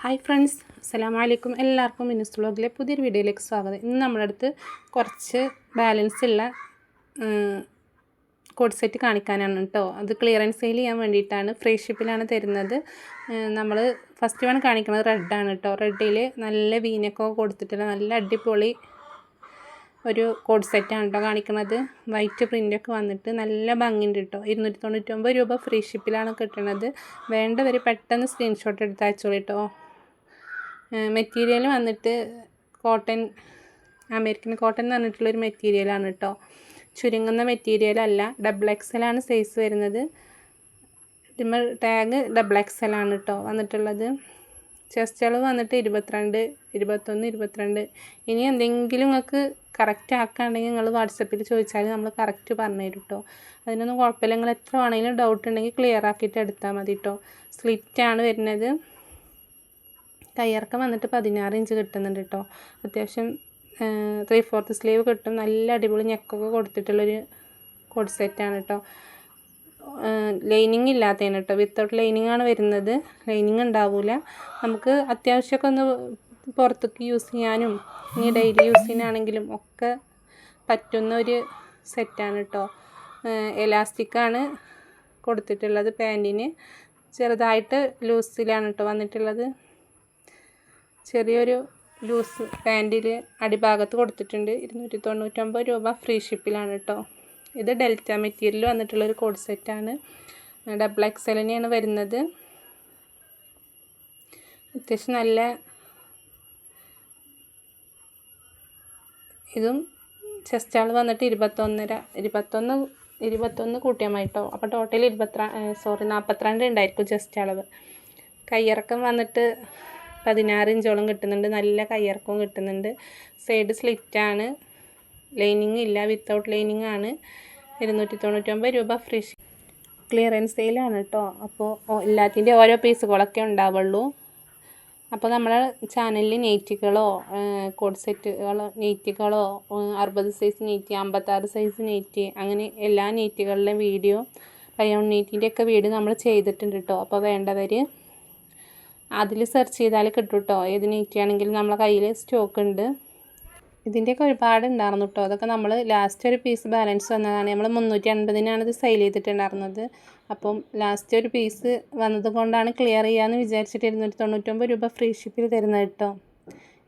Hi friends, അസ്സലാമു അലൈക്കും. എല്ലാവർക്കും മിനുസ് വ്ലോഗിലെ പുതിയൊരു വീഡിയോയിലേക്ക് സ്വാഗതം. ഇന്ന് നമ്മുടെ അടുത്ത് കുറച്ച് ബാലൻസ് ഉള്ള കോഡ് സെറ്റ് കാണിക്കാനാണ് കേട്ടോ. അത് ക്ലിയറൻസ് സെയിൽ ചെയ്യാൻ വേണ്ടിയിട്ടാണ്. ഫ്രീ ഷിപ്പിലാണ് തരുന്നത്. നമ്മൾ ഫസ്റ്റ് വൺ കാണിക്കുന്നത് റെഡാണ് കേട്ടോ. റെഡിൽ നല്ല വീനൊക്കെ കൊടുത്തിട്ടുള്ള നല്ല അടിപൊളി ഒരു കോഡ് സെറ്റാണ് കേട്ടോ കാണിക്കുന്നത്. വൈറ്റ് പ്രിൻ്റൊക്കെ വന്നിട്ട് നല്ല ഭംഗിയുണ്ട് കേട്ടോ. 299 രൂപ ഫ്രീ ഷിപ്പിലാണ് കിട്ടുന്നത്. വേണ്ടവർ പെട്ടെന്ന് സ്ക്രീൻഷോട്ട് എടുത്ത് അയച്ചോളൂ കേട്ടോ. മെറ്റീരിയൽ വന്നിട്ട് കോട്ടൺ, അമേരിക്കൻ കോട്ടൺ എന്ന് പറഞ്ഞിട്ടുള്ളൊരു മെറ്റീരിയലാണ് കേട്ടോ. ചുരുങ്ങുന്ന മെറ്റീരിയലല്ല. XXL ആണ് സൈസ് വരുന്നത്. ഇതിന്മേൽ ടാഗ് XXL ആണ് കേട്ടോ വന്നിട്ടുള്ളത്. ചെസ്റ്റ് അളവ് വന്നിട്ട് 22, 21, 22. ഇനി എന്തെങ്കിലും നിങ്ങൾക്ക് കറക്റ്റ് ആക്കുകയാണെങ്കിൽ നിങ്ങൾ വാട്സപ്പിൽ ചോദിച്ചാൽ നമ്മൾ കറക്റ്റ് പറഞ്ഞു തരും കേട്ടോ. അതിനൊന്നും കുഴപ്പമില്ല. നിങ്ങൾ എത്ര വേണമെങ്കിലും ഡൗട്ട് ഉണ്ടെങ്കിൽ ക്ലിയർ ആക്കിയിട്ട് എടുത്താൽ മതി കേട്ടോ. സ്ലിറ്റാണ് വരുന്നത്. കയ്യിറക്കം വന്നിട്ട് 16 ഇഞ്ച് കിട്ടുന്നുണ്ട് കേട്ടോ. അത്യാവശ്യം 3/4 സ്ലീവ് കിട്ടും. നല്ല അടിപൊളി നെക്കൊക്കെ കൊടുത്തിട്ടുള്ളൊരു കോഡ് സെറ്റാണ് കേട്ടോ. ലൈനിങ് ഇല്ലാത്തതാണ് കേട്ടോ. വിത്തൗട്ട് ലൈനിങ് ആണ് വരുന്നത്. ലൈനിങ് ഉണ്ടാവില്ല. നമുക്ക് അത്യാവശ്യമൊക്കെ ഒന്ന് പുറത്തേക്ക് യൂസ് ചെയ്യാനും ഇനി ഡെയിലി യൂസിനാണെങ്കിലും ഒക്കെ പറ്റുന്ന ഒരു സെറ്റാണ് കേട്ടോ. എലാസ്റ്റിക്കാണ് കൊടുത്തിട്ടുള്ളത്. പാൻറ്റിന് ചെറുതായിട്ട് ലൂസിലാണ് കേട്ടോ വന്നിട്ടുള്ളത്. ചെറിയൊരു ലൂസ് പാൻറ്റിൽ അടിഭാഗത്ത് കൊടുത്തിട്ടുണ്ട്. 299 രൂപ ഫ്രീ ഷിപ്പിലാണ് കേട്ടോ. ഇത് ഡെൽറ്റ മെറ്റീരിയൽ വന്നിട്ടുള്ളൊരു കോഡ് സെറ്റാണ്. XXL വരുന്നത്. അത്യാവശ്യം നല്ല ഇതും ചെസ്റ്റ് ആൾ വന്നിട്ട് 21 കൂട്ടിയാൽ മതി കേട്ടോ. അപ്പോൾ ടോട്ടൽ 42 ഉണ്ടായിരിക്കും ചെസ്റ്റ് അളവ്. കയ്യിറക്കം വന്നിട്ട് 16 ഇഞ്ചോളം കിട്ടുന്നുണ്ട്. നല്ല കയ്യിറക്കവും കിട്ടുന്നുണ്ട്. സൈഡ് സ്ലിറ്റാണ്. ലൈനിങ് ഇല്ല, വിത്തൗട്ട് ലൈനിങ് ആണ്. 299 രൂപ ഫ്രീ ക്ലിയറൻസ് സെയിലാണ് കേട്ടോ. അപ്പോൾ എല്ലാത്തിൻ്റെ ഓരോ പീസുകളൊക്കെ ഉണ്ടാവുള്ളൂ. അപ്പോൾ നമ്മളെ ചാനലിൽ നെയ്റ്റികളോ കോഡ് സെറ്റുകളോ നെയ്റ്റികളോ 60 സൈസ് നെയ്റ്റി, 56 സൈസ് നെയ്റ്റി, അങ്ങനെ എല്ലാ നെയ്റ്റികളുടെയും വീഡിയോ, റയോൺ നെയ്റ്റിൻ്റെയൊക്കെ വീഡിയോ നമ്മൾ ചെയ്തിട്ടുണ്ട് കേട്ടോ. അപ്പോൾ വേണ്ടവർ അതിൽ സെർച്ച് ചെയ്താൽ കിട്ടും കേട്ടോ. ഏത് നെയ്റ്റി ആണെങ്കിലും നമ്മളെ കയ്യിൽ സ്റ്റോക്ക് ഉണ്ട്. ഇതിൻ്റെയൊക്കെ ഒരുപാട് ഉണ്ടായിരുന്നു കേട്ടോ. അതൊക്കെ നമ്മൾ ലാസ്റ്റ് ഒരു പീസ് ബാലൻസ് വന്നതാണ്. നമ്മൾ 350-നാണ് ഇത് സെയിൽ ചെയ്തിട്ടുണ്ടായിരുന്നത്. അപ്പം ലാസ്റ്റ് ഒരു പീസ് വന്നത് കൊണ്ടാണ് ക്ലിയർ ചെയ്യാമെന്ന് വിചാരിച്ചിട്ട് 299 രൂപ ഫ്രീ ഷിപ്പിൽ തരുന്നത് കേട്ടോ.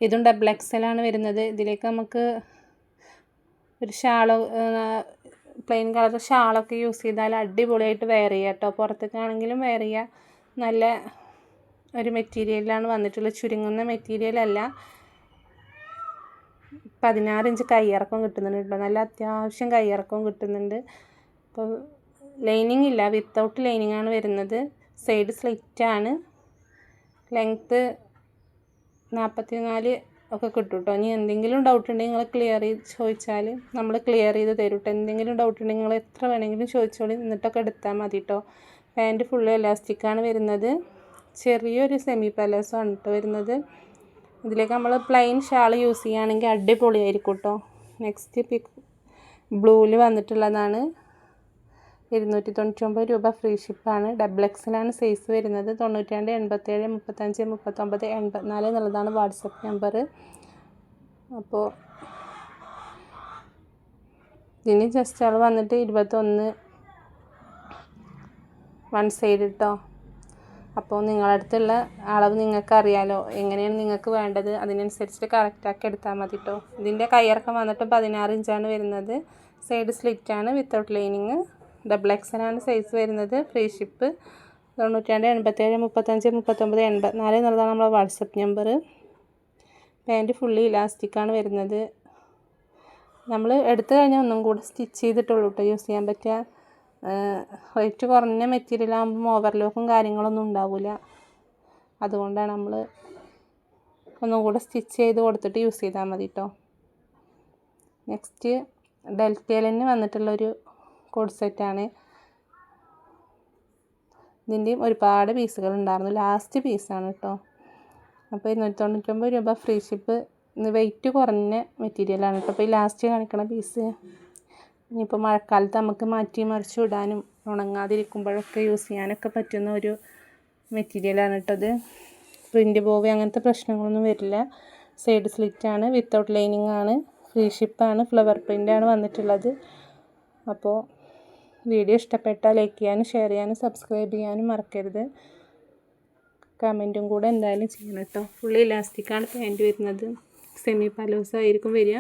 ഇതും XXL ആണ് വരുന്നത്. ഇതിലേക്ക് നമുക്ക് ഒരു ഷാളോ, പ്ലെയിൻ കളർ ഷാളൊക്കെ യൂസ് ചെയ്താൽ അടിപൊളിയായിട്ട് വെയർ ചെയ്യാം കേട്ടോ. പുറത്തേക്കാണെങ്കിലും വെയർ ചെയ്യാം. നല്ല ഒരു മെറ്റീരിയലാണ് വന്നിട്ടുള്ളത്. ചുരുങ്ങുന്ന മെറ്റീരിയലല്ല. 16 ഇഞ്ച് കയ്യിറക്കം കിട്ടുന്നുണ്ട് കേട്ടോ. നല്ല അത്യാവശ്യം കയ്യിറക്കവും കിട്ടുന്നുണ്ട്. അപ്പോൾ ലൈനിങ് ഇല്ല, വിത്തൗട്ട് ലൈനിങ് ആണ് വരുന്നത്. സൈഡ് സ്ലിറ്റാണ്. ലെങ്ത്ത് 44 ഒക്കെ കിട്ടും കേട്ടോ. ഇനി എന്തെങ്കിലും ഡൗട്ട് ഉണ്ടെങ്കിൽ നിങ്ങൾ ക്ലിയർ ചെയ്ത് ചോദിച്ചാൽ നമ്മൾ ക്ലിയർ ചെയ്ത് തരും കേട്ടോ. എന്തെങ്കിലും ഡൗട്ട് ഉണ്ടെങ്കിൽ നിങ്ങൾ എത്ര വേണമെങ്കിലും ചോദിച്ചോളി, എന്നിട്ടൊക്കെ എടുത്താൽ മതി കേട്ടോ. പാൻറ്റ് ഫുള്ള് എലാസ്റ്റിക്കാണ് വരുന്നത്. ചെറിയൊരു സെമി പലാസോ ആണ് കേട്ടോ വരുന്നത്. ഇതിലേക്ക് നമ്മൾ പ്ലെയിൻ ഷാൾ യൂസ് ചെയ്യുകയാണെങ്കിൽ അടിപൊളിയായിരിക്കും കേട്ടോ. നെക്സ്റ്റ് പിക്ക് ബ്ലൂവിൽ വന്നിട്ടുള്ളതാണ്. 299 രൂപ ഫ്രീ ഷിപ്പാണ്. XXL ആണ് സൈസ് വരുന്നത്. 92 87 35 39 84 എന്നുള്ളതാണ് വാട്സപ്പ് നമ്പർ. അപ്പോൾ ഇതിന് ജസ്റ്റ് ആൾ വന്നിട്ട് 21 വൺ സൈഡ് കേട്ടോ. അപ്പോൾ നിങ്ങളുടെ അടുത്തുള്ള അളവ് നിങ്ങൾക്ക് അറിയാലോ, എങ്ങനെയാണ് നിങ്ങൾക്ക് വേണ്ടത് അതിനനുസരിച്ചിട്ട് കറക്റ്റാക്കി എടുത്താൽ മതി കേട്ടോ. ഇതിൻ്റെ കയ്യിറക്കം വന്നിട്ട് 16 ഇഞ്ചാണ് വരുന്നത്. സൈഡ് സ്ലിറ്റാണ്, വിത്തൗട്ട് ലൈനിങ്. XXL ആണ് സൈസ് വരുന്നത്. Free ship. 92 87 35 39 84 എന്നുള്ളതാണ് നമ്മളെ വാട്സപ്പ് നമ്പർ. പാൻറ്റ് ഫുള്ളി ഇലാസ്റ്റിക്കാണ് വരുന്നത്. നമ്മൾ എടുത്തു കഴിഞ്ഞാൽ ഒന്നും കൂടെ സ്റ്റിച്ച് ചെയ്തിട്ടുള്ളൂ കേട്ടോ യൂസ് ചെയ്യാൻ പറ്റുക. റേറ്റ് കുറഞ്ഞ മെറ്റീരിയലാകുമ്പോൾ ഓവർലോക്കും കാര്യങ്ങളൊന്നും ഉണ്ടാവില്ല. അതുകൊണ്ടാണ് നമ്മൾ ഒന്നും കൂടെ സ്റ്റിച്ച് ചെയ്ത് കൊടുത്തിട്ട് യൂസ് ചെയ്താൽ മതി കേട്ടോ. നെക്സ്റ്റ് ഡെൽറ്റയിൽ വന്നിട്ടുള്ളൊരു കോഡ് സെറ്റാണ്. ഇതിൻ്റെയും ഒരുപാട് പീസുകൾ ഉണ്ടായിരുന്നു. ലാസ്റ്റ് പീസാണ് കേട്ടോ. അപ്പോൾ 299 രൂപ ഫ്രീ ഷിപ്പ്. വെയിറ്റ് കുറഞ്ഞ മെറ്റീരിയലാണ് കേട്ടോ. അപ്പോൾ ഈ ലാസ്റ്റ് കാണിക്കണ പീസ് ഇനിയിപ്പോൾ മഴക്കാലത്ത് നമുക്ക് മാറ്റി മറിച്ച് ഇടാനും ഉണങ്ങാതിരിക്കുമ്പോഴൊക്കെ യൂസ് ചെയ്യാനൊക്കെ പറ്റുന്ന ഒരു മെറ്റീരിയലാണ് കേട്ടോ ഇത്. പ്രിൻ്റ് പോവുക അങ്ങനത്തെ പ്രശ്നങ്ങളൊന്നും വരില്ല. സൈഡ് സ്ലിറ്റാണ്, വിത്തൗട്ട് ലൈനിങ് ആണ്, ഫ്രീ ഷിപ്പാണ്, ഫ്ലവർ പ്രിൻ്റാണ് വന്നിട്ടുള്ളത്. അപ്പോൾ വീഡിയോ ഇഷ്ടപ്പെട്ടാൽ ലൈക്ക് ചെയ്യാനും ഷെയർ ചെയ്യാനും സബ്സ്ക്രൈബ് ചെയ്യാനും മറക്കരുത്. കമൻറ്റും കൂടെ എന്തായാലും ചെയ്യണം കേട്ടോ. ഫുള്ളി ഇലാസ്റ്റിക്കാണ് പാൻറ്റ് വരുന്നത്. സെമി പലോസോ ആയിരിക്കും വരിക.